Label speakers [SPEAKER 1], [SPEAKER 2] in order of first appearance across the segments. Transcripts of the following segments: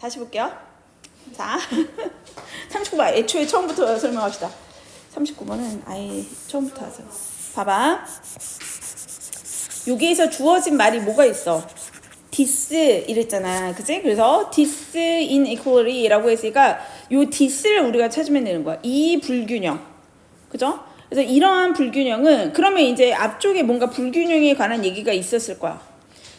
[SPEAKER 1] 다시 볼게요. 자, 39번 애초에 처음부터 설명합시다. 39번은 아예 처음부터 하세요. 봐봐. 여기에서 주어진 말이 뭐가 있어? this 이랬잖아. 그치? 그래서 this inequality라고 했으니까 요 this를 우리가 찾으면 되는 거야. 이 불균형. 그죠? 그래서 이러한 불균형은 그러면 이제 앞쪽에 뭔가 불균형에 관한 얘기가 있었을 거야.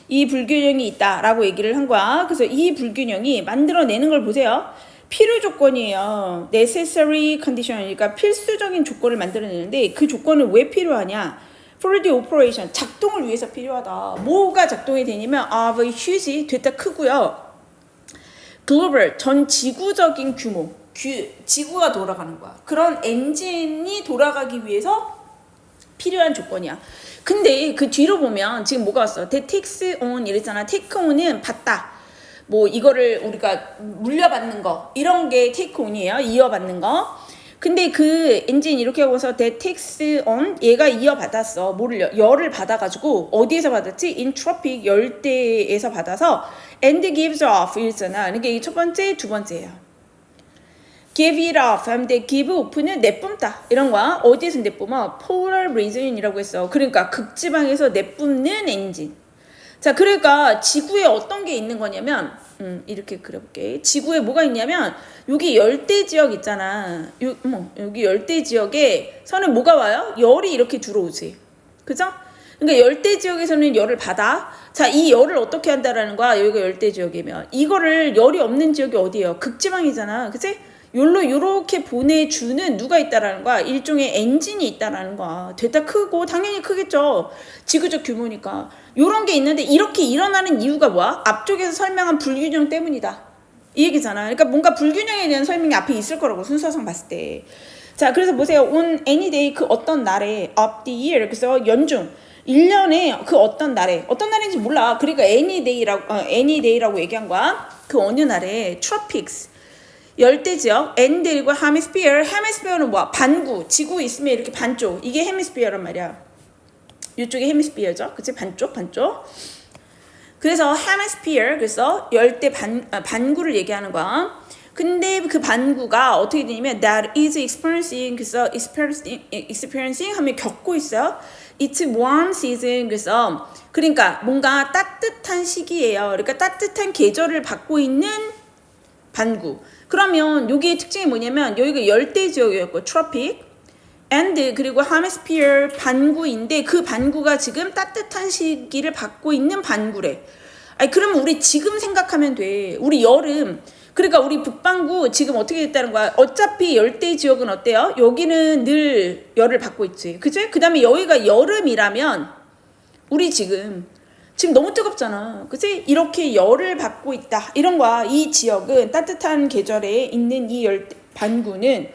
[SPEAKER 1] 이 불균형이 있다라고 얘기를 한 거야. 그래서 이 불균형이 만들어내는 걸 보세요. 필요 조건이에요. necessary condition. 그러니까 필수적인 조건을 만들어내는데 그 조건은 왜 필요하냐? for the operation. 작동을 위해서 필요하다. 뭐가 작동이 되냐면 of a huge 됐다 크고요. global 전 지구적인 규모. 지구가 돌아가는 거야. 그런 엔진이 돌아가기 위해서 필요한 조건이야. 근데 그 뒤로 보면 지금 뭐가 왔어? that takes on 이랬잖아. take on은 받다. 뭐 이거를 우리가 물려받는 거 이런 게 take on이에요. 이어받는 거. 근데 그 엔진 이렇게 하고서 that takes on 얘가 이어받았어. 뭐를 열을 받아가지고 어디에서 받았지? in tropic 열대에서 받아서 and gives off 이랬잖아. 그러니까 이 첫 번째, 두 번째예요. give it off 하면 돼. give off는 내뿜다 이런 거야. 어디에서 내뿜어? polar region이라고 했어. 그러니까 극지방에서 내뿜는 엔진. 자, 그러니까 지구에 어떤 게 있는 거냐면 이렇게 그려볼게. 지구에 뭐가 있냐면 여기 열대 지역 있잖아. 여기 열대 지역에서는 뭐가 와요? 열이 이렇게 들어오지. 그죠? 그러니까 열대 지역에서는 열을 받아. 자, 이 열을 어떻게 한다라는 거야? 여기가 열대 지역이면 이거를 열이 없는 지역이 어디예요? 극지방이잖아. 그치? 요렇게 보내주는 누가 있다라는 거야. 일종의 엔진이 있다라는 거야. 됐다 크고 당연히 크겠죠. 지구적 규모니까. 요런 게 있는데 이렇게 일어나는 이유가 뭐야? 앞쪽에서 설명한 불균형 때문이다. 이 얘기잖아. 그러니까 뭔가 불균형에 대한 설명이 앞에 있을 거라고 순서상 봤을 때. 자, 그래서 보세요. on any day 그 어떤 날에 of the year 그래서 연중 1년에 그 어떤 날인지 몰라. 그러니까 any day라고 얘기한 거야. 그 어느 날에 tropics 열대지역, and 그리고 hemisphere는 뭐야? 반구, 지구 있으면 이렇게 반쪽, 이게 hemisphere란 말이야. 이쪽이 hemisphere죠, 그치? 반쪽. 그래서 hemisphere, 그래서 열대 반구를 얘기하는 거야. 근데 그 반구가 어떻게 되냐면 that is experiencing, 그래서 experiencing 하면 겪고 있어요. It's warm season, 그래서 그러니까 뭔가 따뜻한 시기예요. 그러니까 따뜻한 계절을 받고 있는 반구. 그러면 여기의 특징이 뭐냐면 여기가 열대 지역이었고 tropic and 그리고 hemisphere 반구인데 그 반구가 지금 따뜻한 시기를 받고 있는 반구래. 아니 그러면 우리 지금 생각하면 돼. 우리 여름 그러니까 우리 북반구 지금 어떻게 됐다는 거야? 어차피 열대 지역은 어때요? 여기는 늘 열을 받고 있지. 그치? 그 다음에 여기가 여름이라면 우리 지금 너무 뜨겁잖아. 그치? 이렇게 열을 받고 있다. 이런 거야. 이 지역은 따뜻한 계절에 있는 이 반구는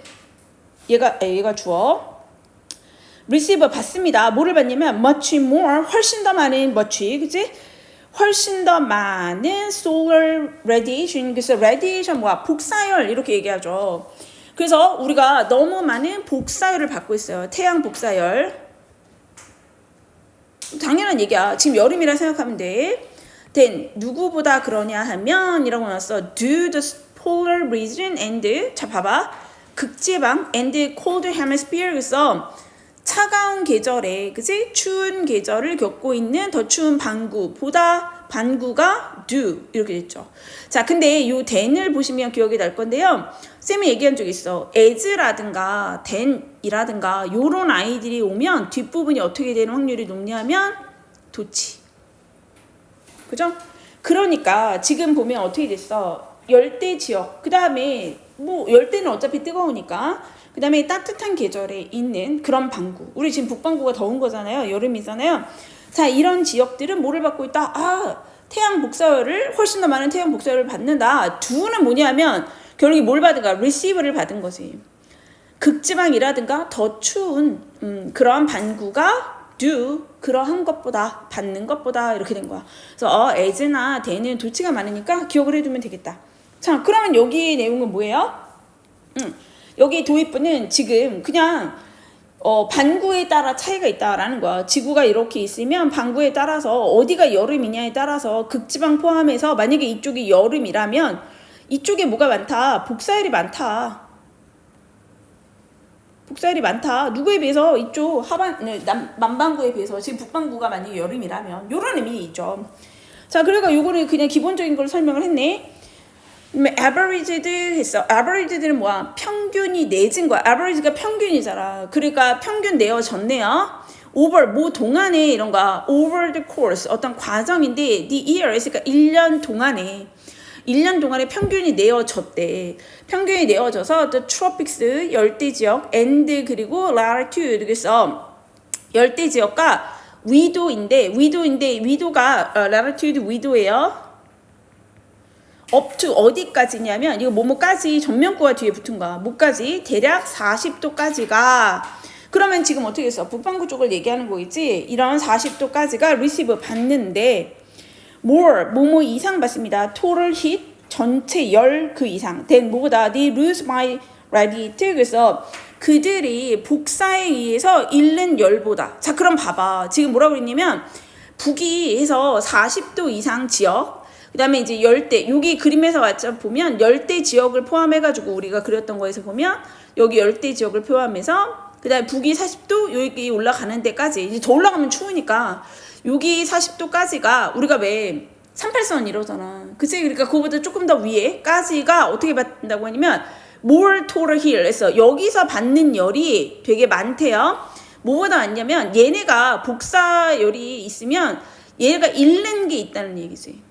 [SPEAKER 1] 얘가 주어. receive 받습니다. 뭐를 받냐면 much more 훨씬 더 많은 much. 그치? 훨씬 더 많은 solar radiation. 그래서 radiation 뭐야? 복사열 이렇게 얘기하죠. 그래서 우리가 너무 많은 복사열을 받고 있어요. 태양 복사열. 당연한 얘기야. 지금 여름이라 생각하면 돼. then 누구보다 그러냐 하면 이라고 나왔어. do the polar region and 자 봐봐. 극지방 and cold hemisphere 그래서 차가운 계절에 그치? 추운 계절을 겪고 있는 더 추운 반구보다 반구가 do 이렇게 됐죠. 자 근데 요 then을 보시면 기억이 날 건데요. 쌤이 얘기한 적이 있어. as라든가 then이라든가 요런 아이들이 오면 뒷부분이 어떻게 되는 확률이 높냐면 도치. 그죠? 그러니까 지금 보면 어떻게 됐어? 열대 지역 그 다음에 뭐 열대는 어차피 뜨거우니까 그 다음에 따뜻한 계절에 있는 그런 반구. 우리 지금 북반구가 더운 거잖아요. 여름이잖아요. 자 이런 지역들은 뭐를 받고 있다? 태양 복사열을 훨씬 더 많은 태양 복사열을 받는다. do는 뭐냐면 결국에 뭘 받은가? receive를 받은 거지. 극지방이라든가 더 추운 그러한 반구가 do 그러한 것보다 받는 것보다 이렇게 된 거야. 그래서 as나 then은 도치가 많으니까 기억을 해두면 되겠다. 자 그러면 여기 내용은 뭐예요? 여기 도입부는 지금 그냥 반구에 따라 차이가 있다라는 거야. 지구가 이렇게 있으면 반구에 따라서 어디가 여름이냐에 따라서 극지방 포함해서 만약에 이쪽이 여름이라면 이쪽에 뭐가 많다? 복사열이 많다. 복사열이 많다. 누구에 비해서? 이쪽 남반구에 비해서. 지금 북반구가 만약에 여름이라면 요런 의미죠. 자, 그러니까 요거는 그냥 기본적인 걸 설명을 했네. averaged 했어. average는 뭐야? 평균이 내진 거야. average가 평균이잖아. 그러니까 평균 내어졌네요. over 뭐 동안에 이런 거 over the course 어떤 과정인데 the year 그러니까 1년 동안에 평균이 내어졌대. 평균이 내어져서 the tropics 열대 지역 and 그리고 latitude 그래서 열대 지역과 위도가 latitude 위도예요. up to 어디까지냐면 이거 뭐뭐까지 전면구가 뒤에 붙은 거야. 뭐까지? 대략 40도까지가 그러면 지금 어떻게 했어? 북반구 쪽을 얘기하는 거겠지? 이런 40도까지가 receive 받는데 more 뭐뭐 이상 받습니다. total heat 전체 열 그 이상 then 뭐보다 they lose by radiate 그래서 그들이 복사에 의해서 잃는 열보다 자 그럼 봐봐 지금 뭐라고 그랬냐면 북이 해서 40도 이상 지역 그 다음에 이제 열대 여기 그림에서 보면 열대 지역을 포함해가지고 우리가 그렸던 거에서 보면 여기 열대 지역을 포함해서 그 다음에 북이 40도 여기 올라가는 데까지 이제 더 올라가면 추우니까 여기 40도까지가 우리가 왜 38선 이러잖아 그치 그러니까 그거보다 조금 더 위에까지가 어떻게 받는다고 하냐면 more total heat 그래서 여기서 받는 열이 되게 많대요 뭐보다 많냐면 얘네가 복사열이 있으면 얘네가 잃는 게 있다는 얘기지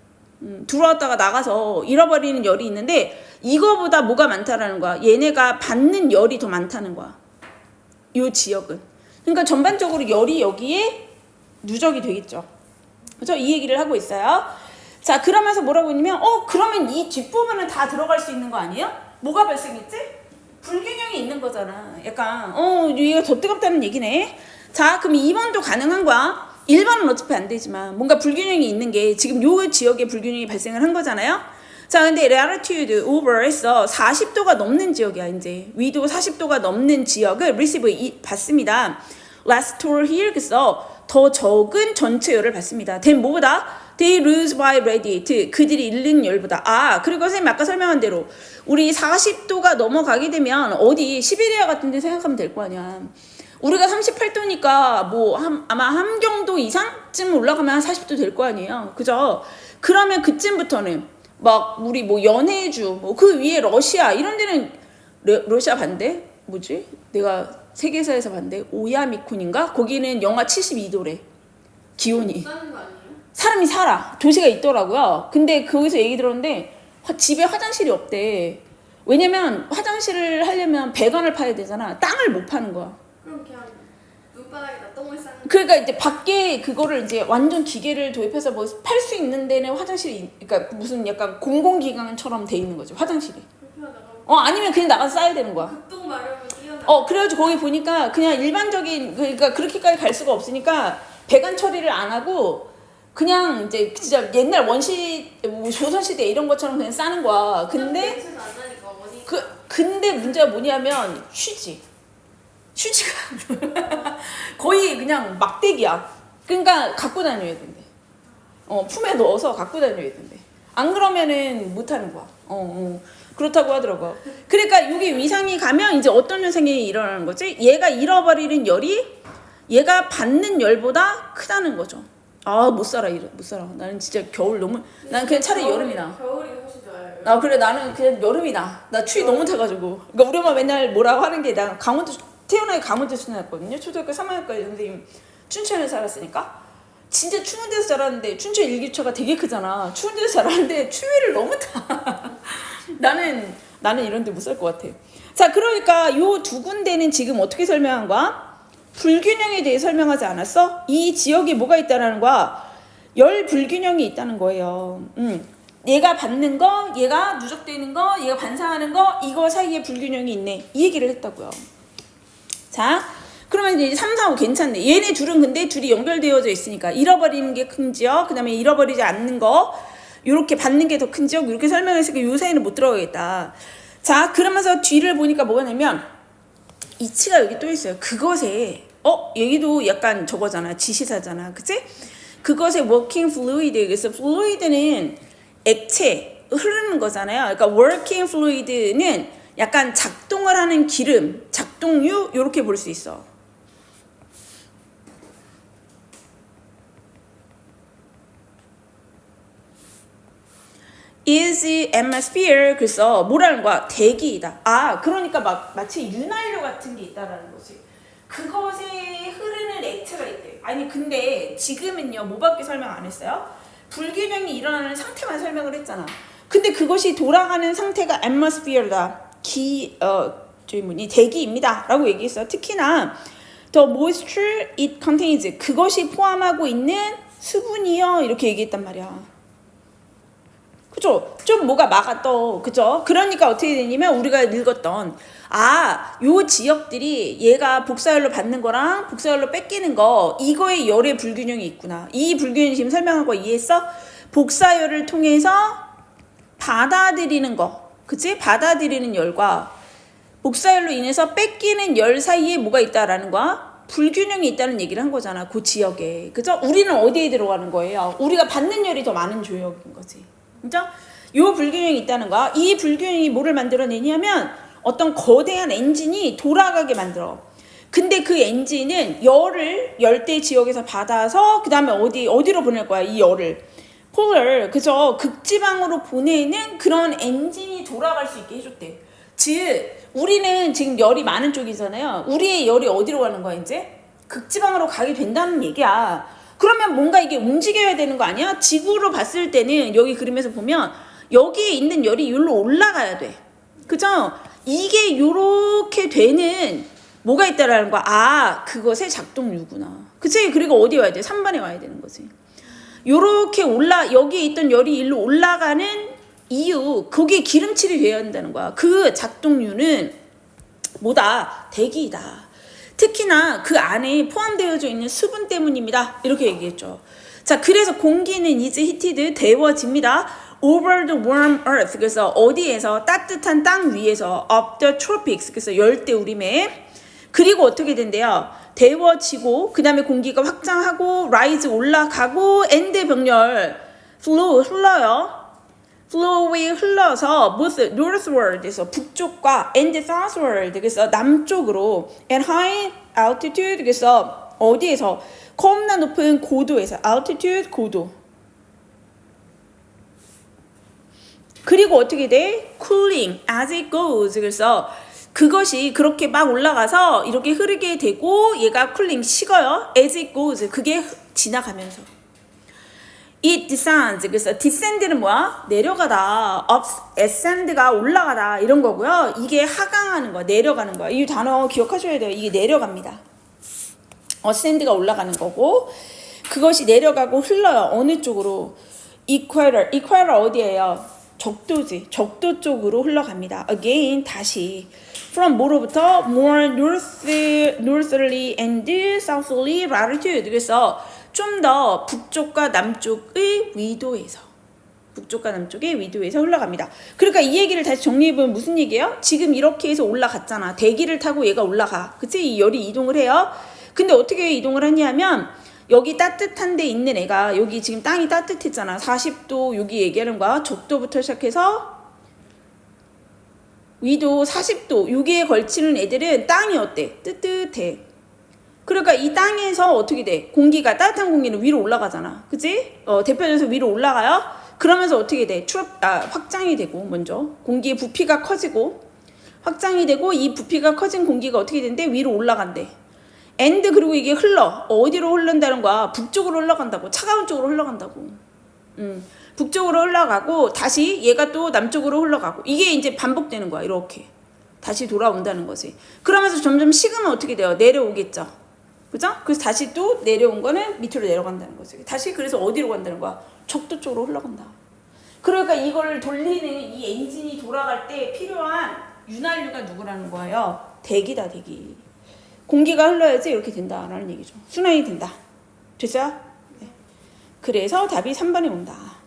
[SPEAKER 1] 들어왔다가 나가서 잃어버리는 열이 있는데 이거보다 뭐가 많다라는 거야 얘네가 받는 열이 더 많다는 거야 요 지역은 그러니까 전반적으로 열이 여기에 누적이 되겠죠 그래서 이 얘기를 하고 있어요 자 그러면서 뭐라고 했냐면 그러면 이 뒷부분은 다 들어갈 수 있는 거 아니에요? 뭐가 발생했지? 불균형이 있는 거잖아 약간 얘가 더 뜨겁다는 얘기네 자 그럼 2번도 가능한 거야 1번은 어차피 안 되지만 뭔가 불균형이 있는 게 지금 요 지역에 불균형이 발생을 한 거잖아요. 자 근데 latitude over에서 40도가 넘는 지역이야 이제 위도 40도가 넘는 지역을 receive 받습니다. less total here 그래서 더 적은 전체 열을 받습니다. then 뭐보다 they lose by radiate 그들이 잃는 열보다 그리고 선생님 아까 설명한 대로 우리 40도가 넘어가게 되면 어디 시베리아 같은 데 생각하면 될 거 아니야. 우리가 38도니까 뭐 아마 함경도 이상쯤 올라가면 한 40도 될 거 아니에요. 그죠? 그러면 그쯤부터는 막 우리 뭐 연해주 뭐 그 위에 러시아 이런 데는 러시아 반대? 뭐지? 내가 세계사에서 반대 오야미콘인가? 거기는 영하 72도래. 기온이. 사람이 살아. 도시가 있더라고요. 근데 거기서 얘기 들었는데 집에 화장실이 없대. 왜냐면 화장실을 하려면 배관을 파야 되잖아. 땅을 못 파는 거야.
[SPEAKER 2] 그럼 그냥 눈바닥에다 똥을 싸는
[SPEAKER 1] 그러니까 이제 밖에 그거를 이제 완전 기계를 도입해서 뭐 팔 수 있는 데는 화장실이 그러니까 무슨 약간 공공기관처럼 돼 있는 거죠 화장실이 아니면 그냥 나가서 싸야 되는 거야
[SPEAKER 2] 극동 마련을 뛰어나
[SPEAKER 1] 그래가지고 거기 보니까 그냥 일반적인 그러니까 그렇게까지 갈 수가 없으니까 배관 처리를 안 하고 그냥 이제 진짜 옛날 조선시대 이런 것처럼 그냥 싸는 거야 근데 근데 문제가 뭐냐면 휴지가 거의 그냥 막대기야. 그러니까 갖고 다녀야 된대. 품에 넣어서 갖고 다녀야 된대. 안 그러면은 못 하는 거야. 그렇다고 하더라고. 그러니까 여기 위상이 가면 이제 어떤 현상이 일어나는 거지? 얘가 잃어버리는 열이 얘가 받는 열보다 크다는 거죠. 못 살아. 나는 진짜 겨울 난 그냥 차라리 여름이 나.
[SPEAKER 2] 겨울이 훨씬 좋아요.
[SPEAKER 1] 그래 나는 그냥 여름이 나. 나 추위 너무 타가지고. 그러니까 우리 엄마 맨날 뭐라고 하는 게 나 태어나게 강원도에서 태어났거든요. 초등학교 3학년까지 선생님 춘천에 살았으니까 진짜 추운 데서 자랐는데 춘천 일교차가 되게 크잖아. 추운 데서 자랐는데 추위를 너무 타. 나는 이런 데 못 살 것 같아. 자 그러니까 요 두 군데는 지금 어떻게 설명한 거야? 불균형에 대해 설명하지 않았어? 이 지역에 뭐가 있다는 거야? 열 불균형이 있다는 거예요. 얘가 받는 거, 얘가 누적되는 거, 얘가 반사하는 거 이거 사이에 불균형이 있네. 이 얘기를 했다고요. 자, 그러면 이제 3, 4, 5 괜찮네. 얘네 둘은 근데 둘이 연결되어져 있으니까 잃어버리는 게 큰 지역, 그 다음에 잃어버리지 않는 거, 이렇게 받는 게 더 큰 지역 이렇게 설명했으니까 요 사이는 못 들어가겠다. 자, 그러면서 뒤를 보니까 뭐가 냐면 이치가 여기 또 있어요. 그것에 여기도 약간 저거잖아. 지시사잖아. 그치? 그것의 working fluid. 그래서 fluid는 액체, 흐르는 거잖아요. 그러니까 working fluid는 약간 작동을 하는 기름, 작동유 이렇게 볼 수 있어. is atmosphere 그래서 뭐라는 거야? 대기이다. 아 그러니까 마치 윤활유 같은 게 있다라는 거지. 그것에 흐르는 액체가 있대. 아니 근데 지금은요 뭐밖에 설명 안 했어요? 불균형이 일어나는 상태만 설명을 했잖아. 근데 그것이 돌아가는 상태가 atmosphere다. 저희 대기입니다 라고 얘기했어. 특히나 the moisture it contains 그것이 포함하고 있는 수분이요 이렇게 얘기했단 말이야. 그죠? 좀 뭐가 막았더. 그죠? 그러니까 어떻게 되냐면 우리가 읽었던 요 지역들이 얘가 복사열로 받는 거랑 복사열로 뺏기는 거 이거에 열의 불균형이 있구나. 이 불균형이 지금 설명한 거 이해했어? 복사열을 통해서 받아들이는 거. 그치? 받아들이는 열과 복사열로 인해서 뺏기는 열 사이에 뭐가 있다라는 거야? 불균형이 있다는 얘기를 한 거잖아. 그 지역에. 그죠? 우리는 어디에 들어가는 거예요? 우리가 받는 열이 더 많은 지역인 거지. 그죠? 요 불균형이 있다는 거야. 이 불균형이 뭐를 만들어내냐면 어떤 거대한 엔진이 돌아가게 만들어. 근데 그 엔진은 열을 열대 지역에서 받아서 그 다음에 어디로 보낼 거야? 이 열을 폴을 그죠? 극지방으로 보내는 그런 엔진이 돌아갈 수 있게 해줬대. 즉 우리는 지금 열이 많은 쪽이잖아요. 우리의 열이 어디로 가는 거야 이제? 극지방으로 가게 된다는 얘기야. 그러면 뭔가 이게 움직여야 되는 거 아니야? 지구로 봤을 때는 여기 그림에서 보면 여기에 있는 열이 여기로 올라가야 돼. 그죠? 이게 요렇게 되는 뭐가 있다라는 거야. 그것의 작동유구나. 그치? 그리고 어디 와야 돼? 3번에 와야 되는 거지. 요렇게 여기에 있던 열이 일로 올라가는 이유, 거기에 기름칠이 되어야 한다는 거야. 그 작동유는 뭐다? 대기이다. 특히나 그 안에 포함되어져 있는 수분 때문입니다. 이렇게 얘기했죠. 자, 그래서 공기는 is heated, 데워집니다. over the warm earth. 그래서 어디에서? 따뜻한 땅 위에서 of the tropics. 그래서 열대우림에. 그리고 어떻게 된대요? 데워지고 그 다음에 공기가 확장하고 rise 올라가고 and 병렬 flow 흘러요. flow에 흘러서 both northward에서 북쪽과 and southward 그래서 남쪽으로 and high altitude 그래서 어디에서 겁나 높은 고도에서 altitude 고도 그리고 어떻게 돼? cooling as it goes 그래서 그것이 그렇게 막 올라가서 이렇게 흐르게 되고 얘가 쿨링 식어요. as it goes 그게 지나가면서 it descends 그래서 descend는 뭐야? 내려가다. ascend가 올라가다 이런 거고요. 이게 하강하는 거야. 내려가는 거야. 이 단어 기억하셔야 돼요. 이게 내려갑니다. ascend가 올라가는 거고 그것이 내려가고 흘러요. 어느 쪽으로? equator 어디예요? 적도지. 적도 쪽으로 흘러갑니다. again 다시 from 뭐로부터? more northerly and southerly latitude 그래서 좀 더 북쪽과 남쪽의 위도에서 북쪽과 남쪽의 위도에서 흘러갑니다. 그러니까 이 얘기를 다시 정리해보면 무슨 얘기예요? 지금 이렇게 해서 올라갔잖아. 대기를 타고 얘가 올라가. 그치? 이 열이 이동을 해요. 근데 어떻게 이동을 하냐면 여기 따뜻한 데 있는 애가 여기 지금 땅이 따뜻했잖아. 40도 여기 얘기하는 거야. 적도부터 시작해서 위도 40도 여기에 걸치는 애들은 땅이 어때? 뜨뜻해. 그러니까 이 땅에서 어떻게 돼? 공기가 따뜻한 공기는 위로 올라가잖아. 그치? 대표적으로 위로 올라가요. 그러면서 어떻게 돼? 확장이 되고 먼저 공기의 부피가 커지고 확장이 되고 이 부피가 커진 공기가 어떻게 된대? 위로 올라간대. and 그리고 이게 흘러. 어디로 흐른다는 거야? 북쪽으로 흘러간다고. 차가운 쪽으로 흘러간다고. 북쪽으로 흘러가고 다시 얘가 또 남쪽으로 흘러가고 이게 이제 반복되는 거야. 이렇게 다시 돌아온다는 거지. 그러면서 점점 식으면 어떻게 돼요? 내려오겠죠. 그죠? 그래서 다시 또 내려온 거는 밑으로 내려간다는 거지. 다시 그래서 어디로 간다는 거야? 적도 쪽으로 흘러간다. 그러니까 이걸 돌리는 이 엔진이 돌아갈 때 필요한 윤활유가 누구라는 거예요? 대기다, 대기. 공기가 흘러야지 이렇게 된다라는 얘기죠. 순환이 된다. 됐어요? 네. 그래서 답이 3번에 온다.